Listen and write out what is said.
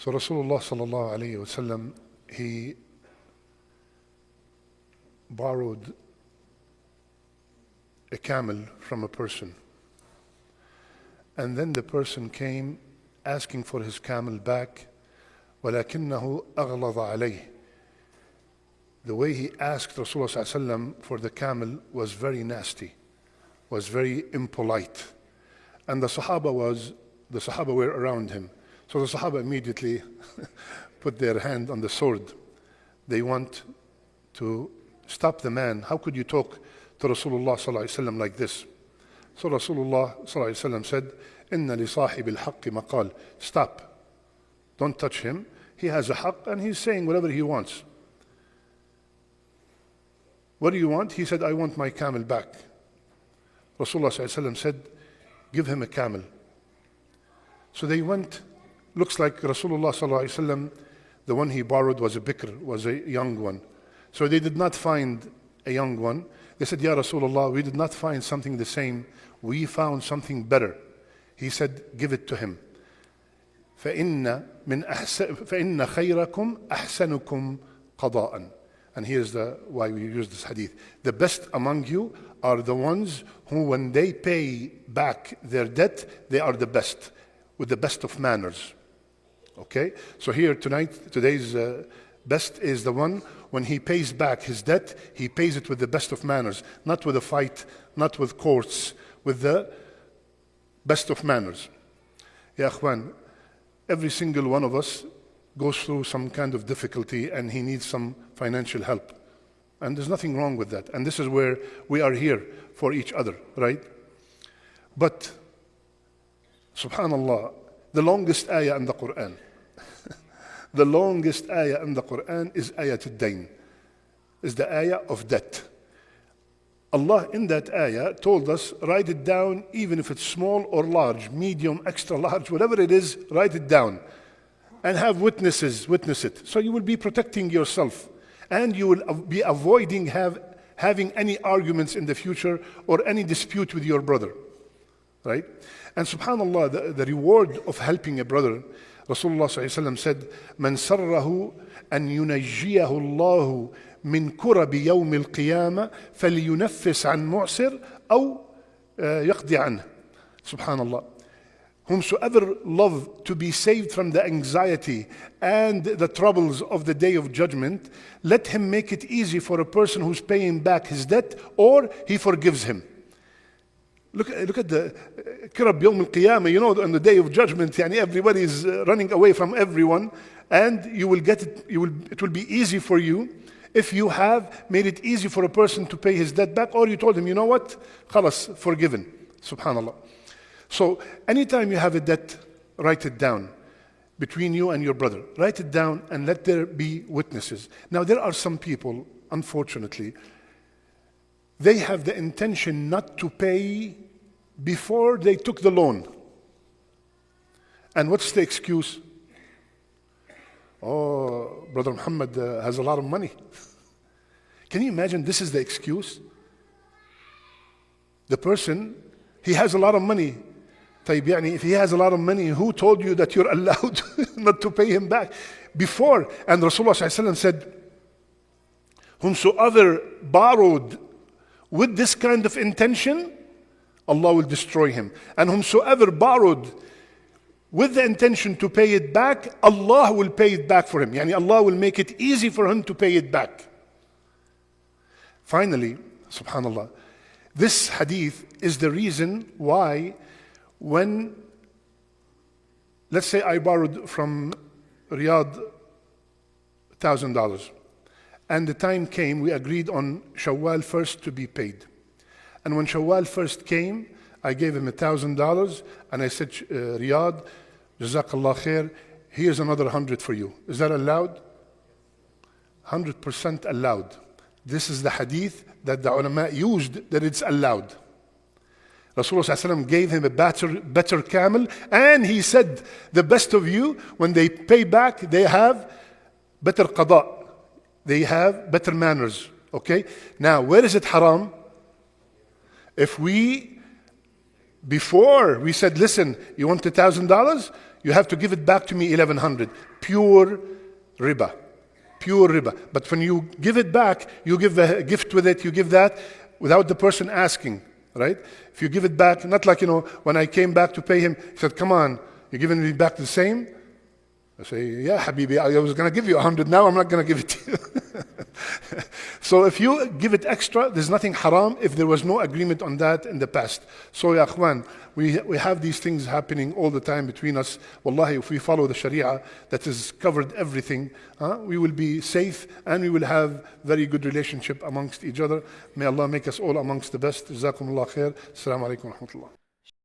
So Rasulullah sallallahu alayhi wa sallam, he borrowed a camel from a person. And then the person came asking for his camel back. وَلَكِنَّهُ أَغْلَظَ عَلَيْهِ. The way he asked Rasulullah sallallahu alayhi wa sallam for the camel was very nasty, was very impolite. And the Sahaba were around him. So the Sahaba immediately put their hand on the sword. They want to stop the man. How could you talk to Rasulullah sallallahu alayhi wa sallam like this? So Rasulullah sallallahu alayhi wa sallam said, "Inna li sahib al-haqq maqal." Stop. Don't touch him. He has a haqq and he's saying whatever he wants. What do you want? He said, "I want my camel back." Rasulullah sallallahu alayhi wa sallam said, "Give him a camel." So they went. Looks like Rasulullah sallallahu alayhi wa sallam, the one he borrowed was a bikr, was a young one. So they did not find a young one. They said, "Ya Rasulullah, we did not find something the same. We found something better." He said, "Give it to him. فَإِنَّ خَيْرَكُمْ أَحْسَنُكُمْ قَضَاءً." And here's why we use this hadith. The best among you are the ones who, when they pay back their debt, they are the best, with the best of manners. Okay? So here today's best is the one, when he pays back his debt, he pays it with the best of manners, not with a fight, not with courts, with the best of manners. Ya akhwan, every single one of us goes through some kind of difficulty and he needs some financial help. And there's nothing wrong with that. And this is where we are here for each other, right? But, subhanallah, the longest ayah in the Quran, the longest ayah in the Quran is ayat al-dayn, is the ayah of debt. Allah in that ayah told us, write it down, even if it's small or large, medium, extra large, whatever it is, write it down. And have witnesses witness it. So you will be protecting yourself. And you will be avoiding having any arguments in the future or any dispute with your brother. Right? And subhanallah, the reward of helping a brother, Rasulullah ﷺ said, "Man sarrahu an yunajjiyahu Allahu min kurabi yawm al-qiyamah falyunaffis an mu'sir aw yaqdi anhu." Subhanallah. Whomsoever love to be saved from the anxiety and the troubles of the day of judgment, let him make it easy for a person who's paying back his debt, or he forgives him. Look at the Kirab Yawm al-Qiyamah, you know, on the day of judgment, yani everybody is running away from everyone, and you will get it, it will be easy for you if you have made it easy for a person to pay his debt back, or you told him, you know what, khalas, forgiven. Subhanallah. So anytime you have a debt, write it down between you and your brother. Write it down and let there be witnesses. Now there are some people, unfortunately, they have the intention not to pay before they took the loan. And what's the excuse? Oh, Brother Muhammad has a lot of money. Can you imagine this is the excuse? The person, he has a lot of money. If he has a lot of money, who told you that you're allowed not to pay him back? Before, and Rasulullah ﷺ said, whomsoever borrowed with this kind of intention, Allah will destroy him. And whomsoever borrowed with the intention to pay it back, Allah will pay it back for him. Yani Allah will make it easy for him to pay it back. Finally, subhanallah, this hadith is the reason why when, let's say I borrowed from Riyadh $1,000, and the time came, we agreed on Shawwal 1st to be paid. And when Shawwal 1st came, I gave him $1,000 and I said, Riyadh, Jazakallah khair, here's another 100 for you. Is that allowed? 100% allowed. This is the hadith that the ulama used, that it's allowed. Rasulullah ﷺ gave him a better camel, and he said, the best of you, when they pay back, they have better qada. They have better manners. Okay? Now, where is it haram? If before we said, listen, you want $1,000? you have to give it back to me 1100. Pure riba. Pure riba. But when you give it back, you give a gift with it, you give that without the person asking, right? If you give it back, not like, when I came back to pay him, he said, come on, you're giving me back the same? I say, yeah, Habibi, I was going to give you 100, now I'm not going to give it to you. So if you give it extra, there's nothing haram if there was no agreement on that in the past. So, ya akhwan, we have these things happening all the time between us. Wallahi, if we follow the Sharia that has covered everything, we will be safe and we will have very good relationship amongst each other. May Allah make us all amongst the best. Jazakumullah khair. Assalamu alaikum wa rahmatullah.